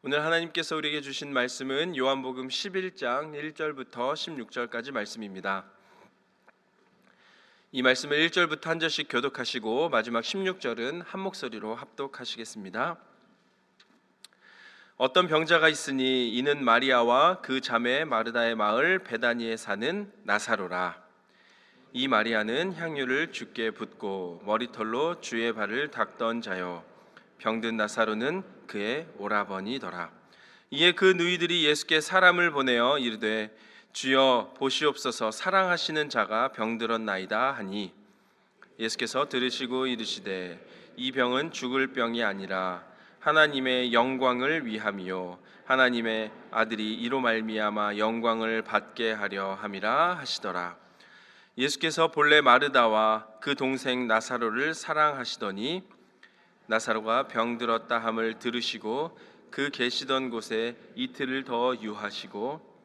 오늘 하나님께서 우리에게 주신 말씀은 요한복음 11장 1절부터 16절까지 말씀입니다. 이 말씀을 1절부터 한 절씩 교독하시고 마지막 16절은 한 목소리로 합독하시겠습니다. 어떤 병자가 있으니 이는 마리아와 그 자매 마르다의 마을 베다니에 사는 나사로라. 이 마리아는 향유를 주께 붓고 머리털로 주의 발을 닦던 자요, 병든 나사로는 그의 오라버니더라. 이에 그 누이들이 예수께 사람을 보내어 이르되 주여 보시옵소서, 사랑하시는 자가 병들었나이다 하니, 예수께서 들으시고 이르시되 이 병은 죽을 병이 아니라 하나님의 영광을 위함이요 하나님의 아들이 이로 말미암아 영광을 받게 하려 함이라 하시더라. 예수께서 본래 마르다와 그 동생 나사로를 사랑하시더니 나사로가 병들었다 함을 들으시고 그 계시던 곳에 이틀을 더 유하시고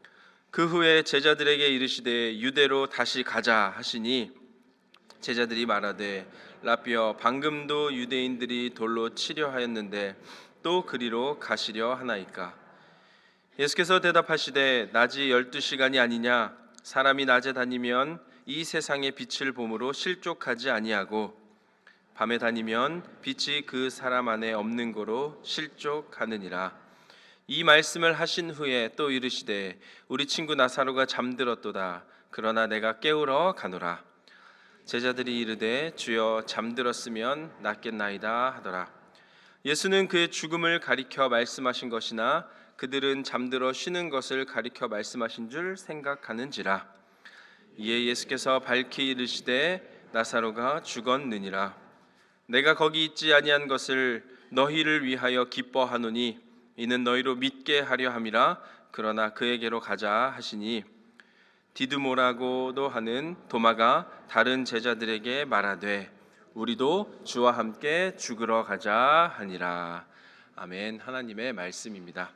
그 후에 제자들에게 이르시되 유대로 다시 가자 하시니, 제자들이 말하되 라삐어 방금도 유대인들이 돌로 치려 하였는데 또 그리로 가시려 하나이까? 예수께서 대답하시되 낮이 12시간이 아니냐? 사람이 낮에 다니면 이 세상의 빛을 보므로 실족하지 아니하고 밤에 다니면 빛이 그 사람 안에 없는 고로 실족하느니라. 이 말씀을 하신 후에 또 이르시되 우리 친구 나사로가 잠들었도다. 그러나 내가 깨우러 가노라. 제자들이 이르되 주여 잠들었으면 낫겠나이다 하더라. 예수는 그의 죽음을 가리켜 말씀하신 것이나 그들은 잠들어 쉬는 것을 가리켜 말씀하신 줄 생각하는지라. 이에 예수께서 밝히 이르시되 나사로가 죽었느니라. 내가 거기 있지 아니한 것을 너희를 위하여 기뻐하노니 이는 너희로 믿게 하려 함이라. 그러나 그에게로 가자 하시니, 디두모라고도 하는 도마가 다른 제자들에게 말하되 우리도 주와 함께 죽으러 가자 하니라. 아멘. 하나님의 말씀입니다.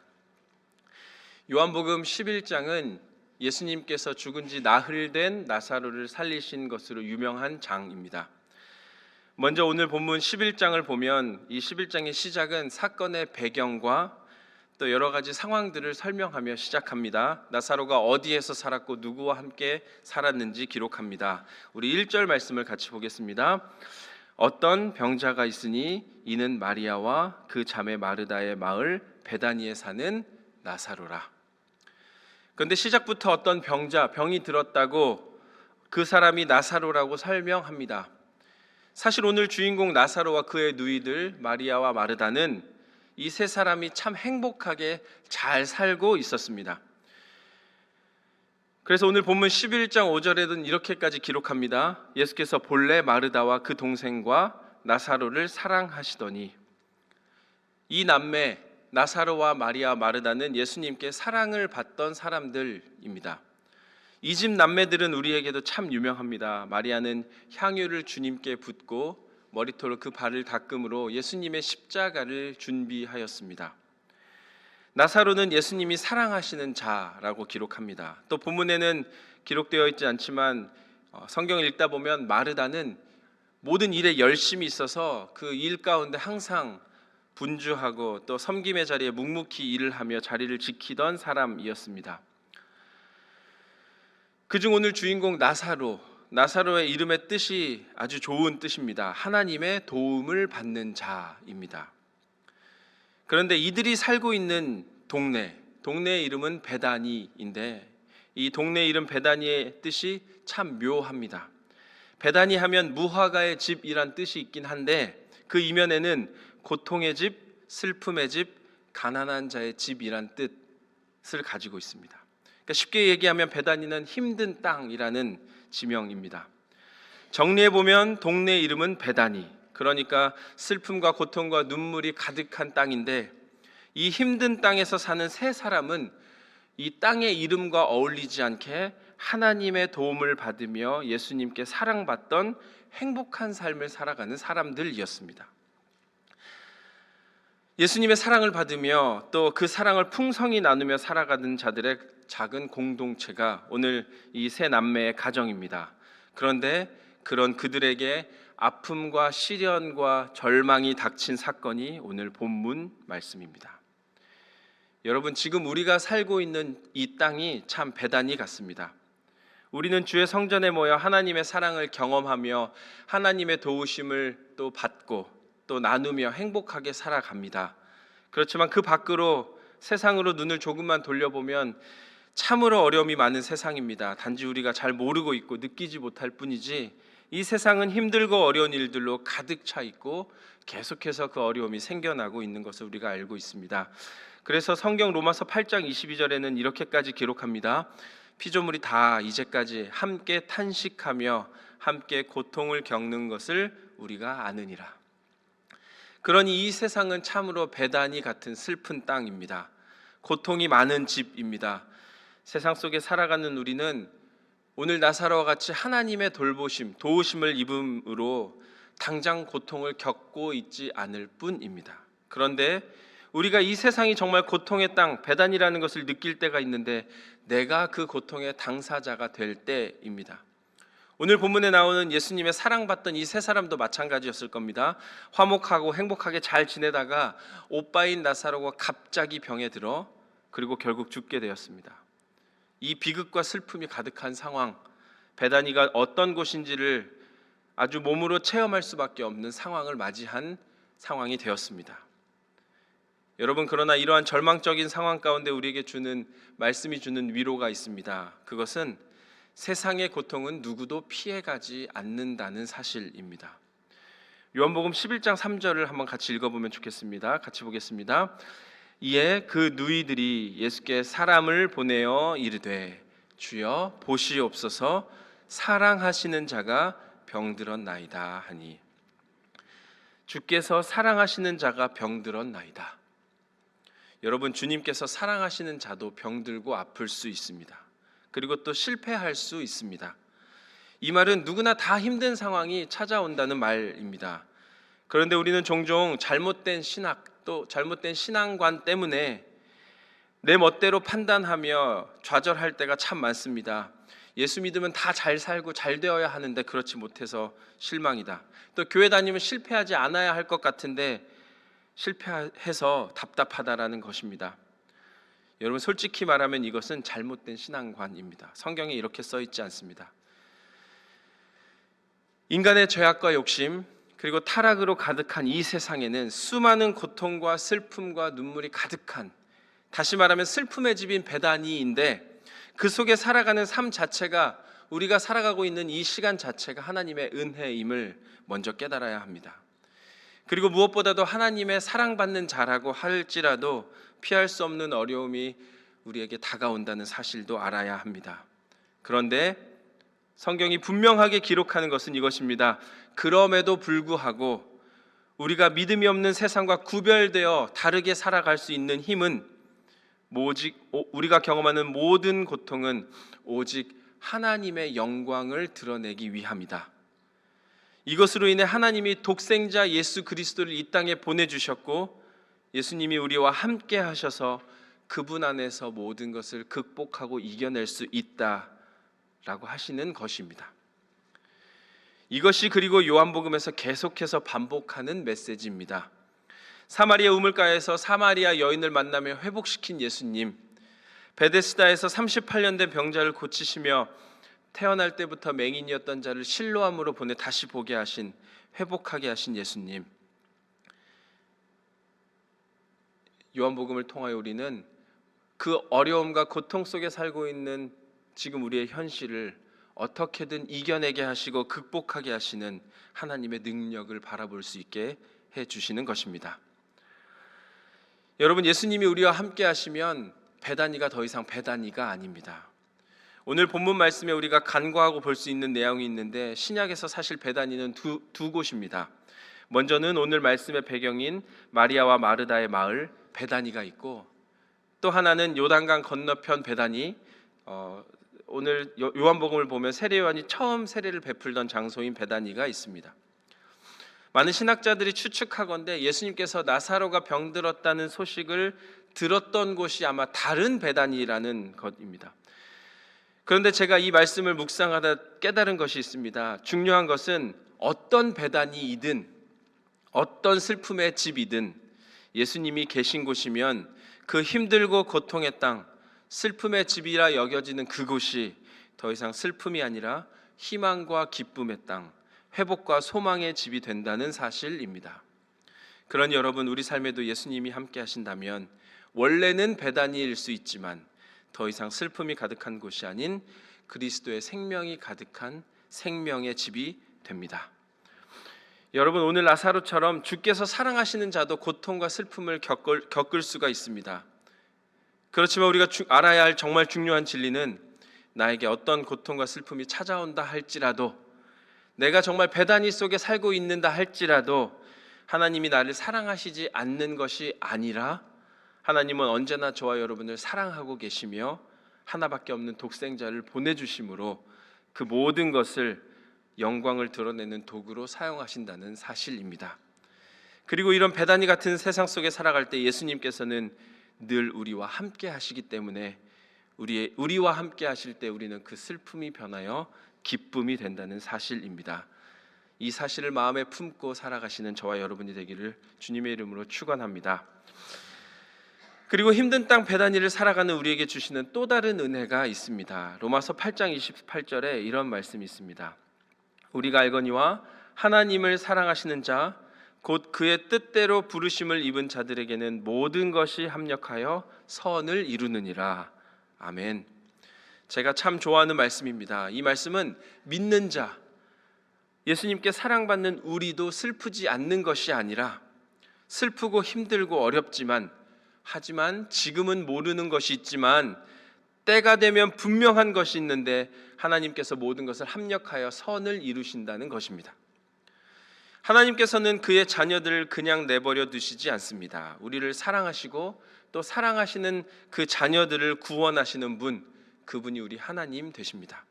요한복음 11장은 예수님께서 죽은 지 나흘 된 나사로를 살리신 것으로 유명한 장입니다. 먼저 오늘 본문 11장을 보면 이 11장의 시작은 사건의 배경과 또 여러 가지 상황들을 설명하며 시작합니다. 나사로가 어디에서 살았고 누구와 함께 살았는지 기록합니다. 우리 1절 말씀을 같이 보겠습니다. 어떤 병자가 있으니 이는 마리아와 그 자매 마르다의 마을 베다니에 사는 나사로라. 그런데 시작부터 어떤 병이 들었다고 그 사람이 나사로라고 설명합니다. 사실 오늘 주인공 나사로와 그의 누이들 마리아와 마르다는 이 세 사람이 참 행복하게 잘 살고 있었습니다. 그래서 오늘 본문 11장 5절에는 이렇게까지 기록합니다. 예수께서 본래 마르다와 그 동생과 나사로를 사랑하시더니, 이 남매 나사로와 마리아 마르다는 예수님께 사랑을 받던 사람들입니다. 이 집 남매들은 우리에게도 참 유명합니다. 마리아는 향유를 주님께 붓고 머리털로 그 발을 닦음으로 예수님의 십자가를 준비하였습니다. 나사로는 예수님이 사랑하시는 자라고 기록합니다. 또 본문에는 기록되어 있지 않지만 성경을 읽다 보면 마르다는 모든 일에 열심히 있어서 그 일 가운데 항상 분주하고 또 섬김의 자리에 묵묵히 일을 하며 자리를 지키던 사람이었습니다. 그중 오늘 주인공 나사로의 이름의 뜻이 아주 좋은 뜻입니다. 하나님의 도움을 받는 자입니다. 그런데 이들이 살고 있는 동네의 이름은 베다니인데, 이 동네 이름 베다니의 뜻이 참 묘합니다. 베다니 하면 무화과의 집이란 뜻이 있긴 한데 그 이면에는 고통의 집, 슬픔의 집, 가난한 자의 집이란 뜻을 가지고 있습니다. 그러니까 쉽게 얘기하면 베다니는 힘든 땅이라는 지명입니다. 정리해보면 동네 이름은 베다니, 그러니까 슬픔과 고통과 눈물이 가득한 땅인데, 이 힘든 땅에서 사는 세 사람은 이 땅의 이름과 어울리지 않게 하나님의 도움을 받으며 예수님께 사랑받던 행복한 삶을 살아가는 사람들이었습니다. 예수님의 사랑을 받으며 또 그 사랑을 풍성히 나누며 살아가는 자들의 작은 공동체가 오늘 이 세 남매의 가정입니다. 그런데 그런 그들에게 아픔과 시련과 절망이 닥친 사건이 오늘 본문 말씀입니다. 여러분, 지금 우리가 살고 있는 이 땅이 참 베다니 같습니다. 우리는 주의 성전에 모여 하나님의 사랑을 경험하며 하나님의 도우심을 또 받고 또 나누며 행복하게 살아갑니다. 그렇지만 그 밖으로 세상으로 눈을 조금만 돌려보면 참으로 어려움이 많은 세상입니다. 단지 우리가 잘 모르고 있고 느끼지 못할 뿐이지 이 세상은 힘들고 어려운 일들로 가득 차 있고 계속해서 그 어려움이 생겨나고 있는 것을 우리가 알고 있습니다. 그래서 성경 로마서 8장 22절에는 이렇게까지 기록합니다. 피조물이 다 이제까지 함께 탄식하며 함께 고통을 겪는 것을 우리가 아느니라. 그러니 이 세상은 참으로 베다니 같은 슬픈 땅입니다. 고통이 많은 집입니다. 세상 속에 살아가는 우리는 오늘 나사로와 같이 하나님의 돌보심, 도우심을 입음으로 당장 고통을 겪고 있지 않을 뿐입니다. 그런데 우리가 이 세상이 정말 고통의 땅, 베단이라는 것을 느낄 때가 있는데 내가 그 고통의 당사자가 될 때입니다. 오늘 본문에 나오는 예수님의 사랑받던 이 세 사람도 마찬가지였을 겁니다. 화목하고 행복하게 잘 지내다가 오빠인 나사로가 갑자기 병에 들어 그리고 결국 죽게 되었습니다. 이 비극과 슬픔이 가득한 상황, 베다니가 어떤 곳인지를 아주 몸으로 체험할 수밖에 없는 상황을 맞이한 상황이 되었습니다. 여러분, 그러나 이러한 절망적인 상황 가운데 우리에게 주는 말씀이 주는 위로가 있습니다. 그것은 세상의 고통은 누구도 피해가지 않는다는 사실입니다. 요한복음 11장 3절을 한번 같이 읽어보면 좋겠습니다. 같이 보겠습니다. 이에 그 누이들이 예수께 사람을 보내어 이르되 주여 보시옵소서 사랑하시는 자가 병들었나이다 하니. 주께서 사랑하시는 자가 병들었나이다. 여러분, 주님께서 사랑하시는 자도 병들고 아플 수 있습니다. 그리고 또 실패할 수 있습니다. 이 말은 누구나 다 힘든 상황이 찾아온다는 말입니다. 그런데 우리는 종종 잘못된 신학 또 잘못된 신앙관 때문에 내 멋대로 판단하며 좌절할 때가 참 많습니다. 예수 믿으면 다 잘 살고 잘 되어야 하는데 그렇지 못해서 실망이다. 또 교회 다니면 실패하지 않아야 할 것 같은데 실패해서 답답하다라는 것입니다. 여러분, 솔직히 말하면 이것은 잘못된 신앙관입니다. 성경에 이렇게 써 있지 않습니다. 인간의 죄악과 욕심 그리고 타락으로 가득한 이 세상에는 수많은 고통과 슬픔과 눈물이 가득한, 다시 말하면 슬픔의 집인 베다니인데 그 속에 살아가는 삶 자체가, 우리가 살아가고 있는 이 시간 자체가 하나님의 은혜임을 먼저 깨달아야 합니다. 그리고 무엇보다도 하나님의 사랑받는 자라고 할지라도 피할 수 없는 어려움이 우리에게 다가온다는 사실도 알아야 합니다. 그런데 성경이 분명하게 기록하는 것은 이것입니다. 그럼에도 불구하고 우리가 믿음이 없는 세상과 구별되어 다르게 살아갈 수 있는 힘은 오직 우리가 경험하는 모든 고통은 오직 하나님의 영광을 드러내기 위함이다. 이것으로 인해 하나님이 독생자 예수 그리스도를 이 땅에 보내주셨고 예수님이 우리와 함께 하셔서 그분 안에서 모든 것을 극복하고 이겨낼 수 있다라고 하시는 것입니다. 이것이 그리고 요한복음에서 계속해서 반복하는 메시지입니다. 사마리아 우물가에서 사마리아 여인을 만나며 회복시킨 예수님, 베데스다에서 38년 된 병자를 고치시며 태어날 때부터 맹인이었던 자를 실로암으로 보내 다시 보게 하신, 회복하게 하신 예수님, 요한복음을 통하여 우리는 그 어려움과 고통 속에 살고 있는 지금 우리의 현실을 어떻게든 이겨내게 하시고 극복하게 하시는 하나님의 능력을 바라볼 수 있게 해주시는 것입니다. 여러분, 예수님이 우리와 함께 하시면 베다니가 더 이상 베다니가 아닙니다. 오늘 본문 말씀에 우리가 간과하고 볼 수 있는 내용이 있는데 신약에서 사실 베다니는 두 곳입니다. 먼저는 오늘 말씀의 배경인 마리아와 마르다의 마을 베다니가 있고, 또 하나는 요단강 건너편 베다니, 오늘 요한복음을 보면 세례 요한이 처음 세례를 베풀던 장소인 베다니가 있습니다. 많은 신학자들이 추측하건대 예수님께서 나사로가 병들었다는 소식을 들었던 곳이 아마 다른 베다니라는 것입니다. 그런데 제가 이 말씀을 묵상하다 깨달은 것이 있습니다. 중요한 것은 어떤 베다니이든 어떤 슬픔의 집이든 예수님이 계신 곳이면 그 힘들고 고통의 땅, 슬픔의 집이라 여겨지는 그곳이 더 이상 슬픔이 아니라 희망과 기쁨의 땅, 회복과 소망의 집이 된다는 사실입니다. 그러니 여러분, 우리 삶에도 예수님이 함께 하신다면 원래는 베다니일 수 있지만 더 이상 슬픔이 가득한 곳이 아닌 그리스도의 생명이 가득한 생명의 집이 됩니다. 여러분, 오늘 나사로처럼 주께서 사랑하시는 자도 고통과 슬픔을 겪을 수가 있습니다. 그렇지만 우리가 알아야 할 정말 중요한 진리는 나에게 어떤 고통과 슬픔이 찾아온다 할지라도, 내가 정말 베다니 속에 살고 있는다 할지라도 하나님이 나를 사랑하시지 않는 것이 아니라 하나님은 언제나 저와 여러분을 사랑하고 계시며 하나밖에 없는 독생자를 보내주심으로 그 모든 것을 영광을 드러내는 도구로 사용하신다는 사실입니다. 그리고 이런 베다니 같은 세상 속에 살아갈 때 예수님께서는 늘 우리와 함께 하시기 때문에 우리와 함께 하실 때 우리는 그 슬픔이 변하여 기쁨이 된다는 사실입니다. 이 사실을 마음에 품고 살아가시는 저와 여러분이 되기를 주님의 이름으로 축원합니다. 그리고 힘든 땅 베다니를 살아가는 우리에게 주시는 또 다른 은혜가 있습니다. 로마서 8장 28절에 이런 말씀이 있습니다. 우리가 알거니와 하나님을 사랑하시는 자 곧 그의 뜻대로 부르심을 입은 자들에게는 모든 것이 합력하여 선을 이루느니라. 아멘. 제가 참 좋아하는 말씀입니다. 이 말씀은 믿는 자, 예수님께 사랑받는 우리도 슬프지 않는 것이 아니라 슬프고 힘들고 어렵지만, 하지만 지금은 모르는 것이 있지만 때가 되면 분명한 것이 있는데 하나님께서 모든 것을 합력하여 선을 이루신다는 것입니다. 하나님께서는 그의 자녀들을 그냥 내버려 두시지 않습니다. 우리를 사랑하시고 또 사랑하시는 그 자녀들을 구원하시는 분, 그분이 우리 하나님 되십니다.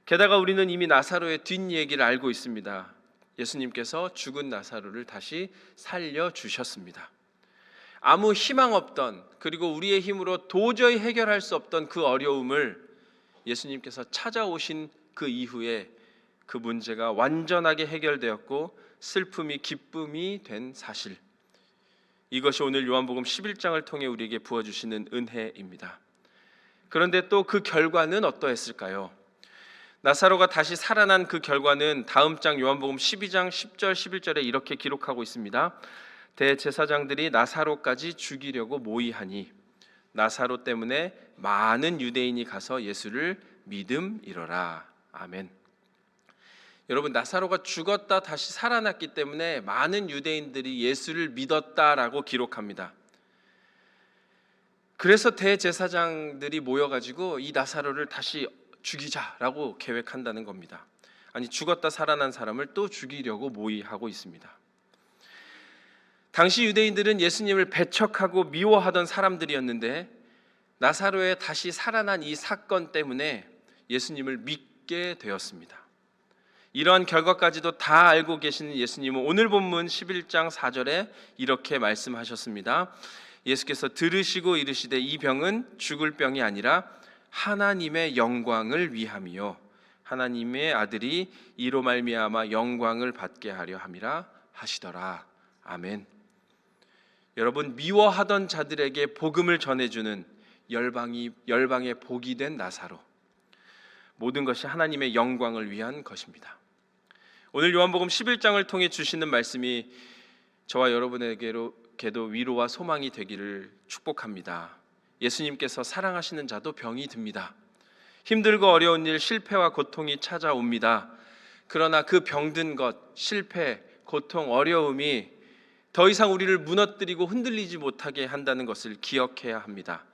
게다가 우리는 이미 나사로의 뒷얘기를 알고 있습니다. 예수님께서 죽은 나사로를 다시 살려주셨습니다. 아무 희망 없던, 그리고 우리의 힘으로 도저히 해결할 수 없던 그 어려움을 예수님께서 찾아오신 그 이후에 그 문제가 완전하게 해결되었고 슬픔이 기쁨이 된 사실, 이것이 오늘 요한복음 11장을 통해 우리에게 부어주시는 은혜입니다. 그런데 또 그 결과는 어떠했을까요? 나사로가 다시 살아난 그 결과는 다음 장 요한복음 12장 10절 11절에 이렇게 기록하고 있습니다. 대제사장들이 나사로까지 죽이려고 모의하니 나사로 때문에 많은 유대인이 가서 예수를 믿음이러라. 아멘. 여러분, 나사로가 죽었다 다시 살아났기 때문에 많은 유대인들이 예수를 믿었다라고 기록합니다. 그래서 대제사장들이 모여가지고 이 나사로를 다시 죽이자라고 계획한다는 겁니다. 아니, 죽었다 살아난 사람을 또 죽이려고 모의하고 있습니다. 당시 유대인들은 예수님을 배척하고 미워하던 사람들이었는데 나사로의 다시 살아난 이 사건 때문에 예수님을 믿게 되었습니다. 이러한 결과까지도 다 알고 계시는 예수님은 오늘 본문 11장 4절에 이렇게 말씀하셨습니다. 예수께서 들으시고 이르시되 이 병은 죽을 병이 아니라 하나님의 영광을 위함이요 하나님의 아들이 이로 말미암아 영광을 받게 하려 함이라 하시더라. 아멘. 여러분, 미워하던 자들에게 복음을 전해주는 열방의 복이 된 나사로, 모든 것이 하나님의 영광을 위한 것입니다. 오늘 요한복음 11장을 통해 주시는 말씀이 저와 여러분에게도 위로와 소망이 되기를 축복합니다. 예수님께서 사랑하시는 자도 병이 듭니다. 힘들고 어려운 일, 실패와 고통이 찾아옵니다. 그러나 그 병든 것, 실패, 고통, 어려움이 더 이상 우리를 무너뜨리고 흔들리지 못하게 한다는 것을 기억해야 합니다.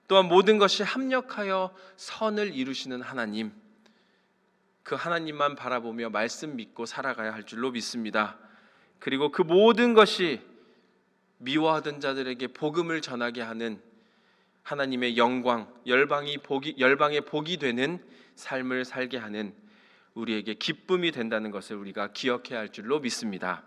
또한 모든 것이 합력하여 선을 이루시는 하나님, 그 하나님만 바라보며 말씀 믿고 살아가야 할 줄로 믿습니다. 그리고 그 모든 것이 미워하던 자들에게 복음을 전하게 하는 하나님의 영광, 열방의 복이 되는 삶을 살게 하는 우리에게 기쁨이 된다는 것을 우리가 기억해야 할 줄로 믿습니다.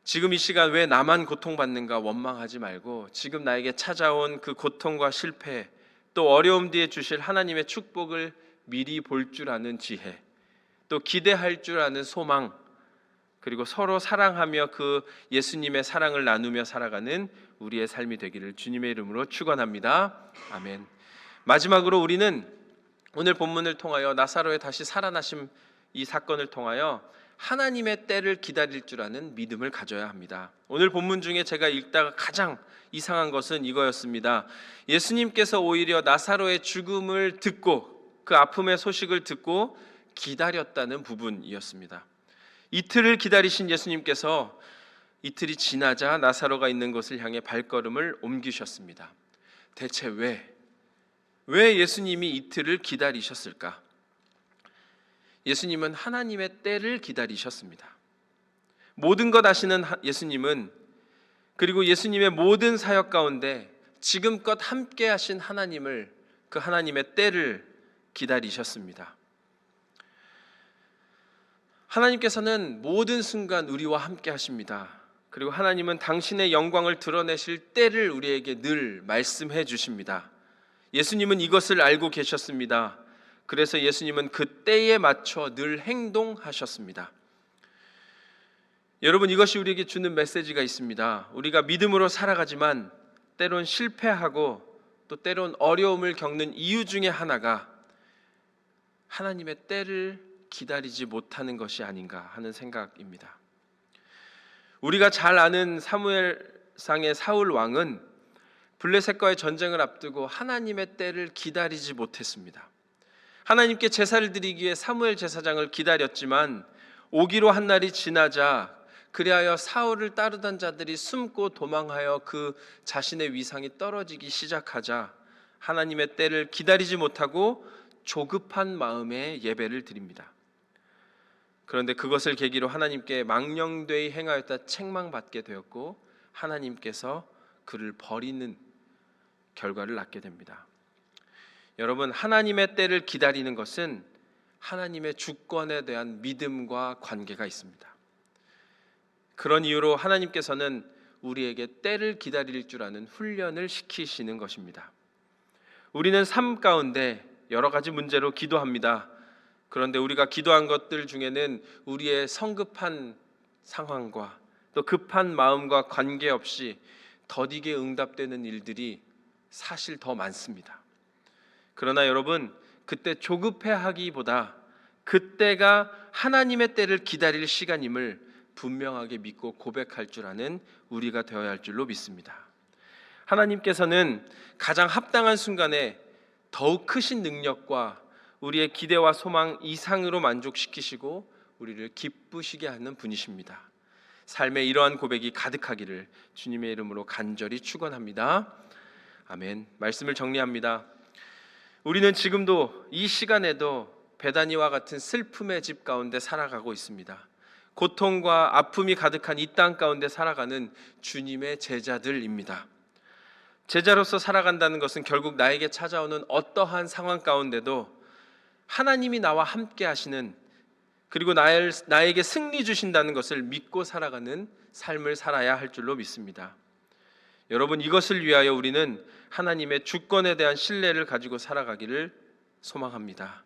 지금 이 시간 왜 나만 고통받는가 원망하지 말고 지금 나에게 찾아온 그 고통과 실패, 또 어려움 뒤에 주실 하나님의 축복을 미리 볼 줄 아는 지혜, 또 기대할 줄 아는 소망, 그리고 서로 사랑하며 그 예수님의 사랑을 나누며 살아가는 우리의 삶이 되기를 주님의 이름으로 축원합니다. 아멘. 마지막으로 우리는 오늘 본문을 통하여 나사로의 다시 살아나심 이 사건을 통하여 하나님의 때를 기다릴 줄 아는 믿음을 가져야 합니다. 오늘 본문 중에 제가 읽다가 가장 이상한 것은 이거였습니다. 예수님께서 오히려 나사로의 죽음을 듣고 그 아픔의 소식을 듣고 기다렸다는 부분이었습니다. 이틀을 기다리신 예수님께서 이틀이 지나자 나사로가 있는 곳을 향해 발걸음을 옮기셨습니다. 대체 왜 예수님이 이틀을 기다리셨을까? 예수님은 하나님의 때를 기다리셨습니다. 모든 것 아시는 예수님은, 그리고 예수님의 모든 사역 가운데 지금껏 함께 하신 하나님을, 그 하나님의 때를 기다리셨습니다. 하나님께서는 모든 순간 우리와 함께 하십니다. 그리고 하나님은 당신의 영광을 드러내실 때를 우리에게 늘 말씀해 주십니다. 예수님은 이것을 알고 계셨습니다. 그래서 예수님은 그 때에 맞춰 늘 행동하셨습니다. 여러분, 이것이 우리에게 주는 메시지가 있습니다. 우리가 믿음으로 살아가지만 때론 실패하고 또 때론 어려움을 겪는 이유 중에 하나가 하나님의 때를 기다리지 못하는 것이 아닌가 하는 생각입니다. 우리가 잘 아는 사무엘상의 사울 왕은 블레셋과의 전쟁을 앞두고 하나님의 때를 기다리지 못했습니다. 하나님께 제사를 드리기 위해 사무엘 제사장을 기다렸지만 오기로 한 날이 지나자 그리하여 사울을 따르던 자들이 숨고 도망하여 그 자신의 위상이 떨어지기 시작하자 하나님의 때를 기다리지 못하고 조급한 마음에 예배를 드립니다. 그런데 그것을 계기로 하나님께 망령되이 행하였다 책망받게 되었고 하나님께서 그를 버리는 결과를 낳게 됩니다. 여러분, 하나님의 때를 기다리는 것은 하나님의 주권에 대한 믿음과 관계가 있습니다. 그런 이유로 하나님께서는 우리에게 때를 기다릴 줄 아는 훈련을 시키시는 것입니다. 우리는 삶 가운데 여러 가지 문제로 기도합니다. 그런데 우리가 기도한 것들 중에는 우리의 성급한 상황과 또 급한 마음과 관계없이 더디게 응답되는 일들이 사실 더 많습니다. 그러나 여러분, 그때 조급해하기보다 그때가 하나님의 때를 기다릴 시간임을 분명하게 믿고 고백할 줄 아는 우리가 되어야 할 줄로 믿습니다. 하나님께서는 가장 합당한 순간에 더욱 크신 능력과 우리의 기대와 소망 이상으로 만족시키시고 우리를 기쁘시게 하는 분이십니다. 삶에 이러한 고백이 가득하기를 주님의 이름으로 간절히 축원합니다. 아멘. 말씀을 정리합니다. 우리는 지금도 이 시간에도 베다니와 같은 슬픔의 집 가운데 살아가고 있습니다. 고통과 아픔이 가득한 이 땅 가운데 살아가는 주님의 제자들입니다. 제자로서 살아간다는 것은 결국 나에게 찾아오는 어떠한 상황 가운데도 하나님이 나와 함께 하시는, 그리고 나에게 승리 주신다는 것을 믿고 살아가는 삶을 살아야 할 줄로 믿습니다. 여러분, 이것을 위하여 우리는 하나님의 주권에 대한 신뢰를 가지고 살아가기를 소망합니다.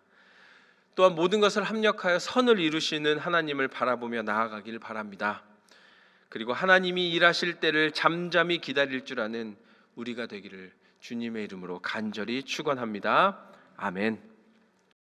또한 모든 것을 합력하여 선을 이루시는 하나님을 바라보며 나아가길 바랍니다. 그리고 하나님이 일하실 때를 잠잠히 기다릴 줄 아는 우리가 되기를 주님의 이름으로 간절히 축원합니다. 아멘.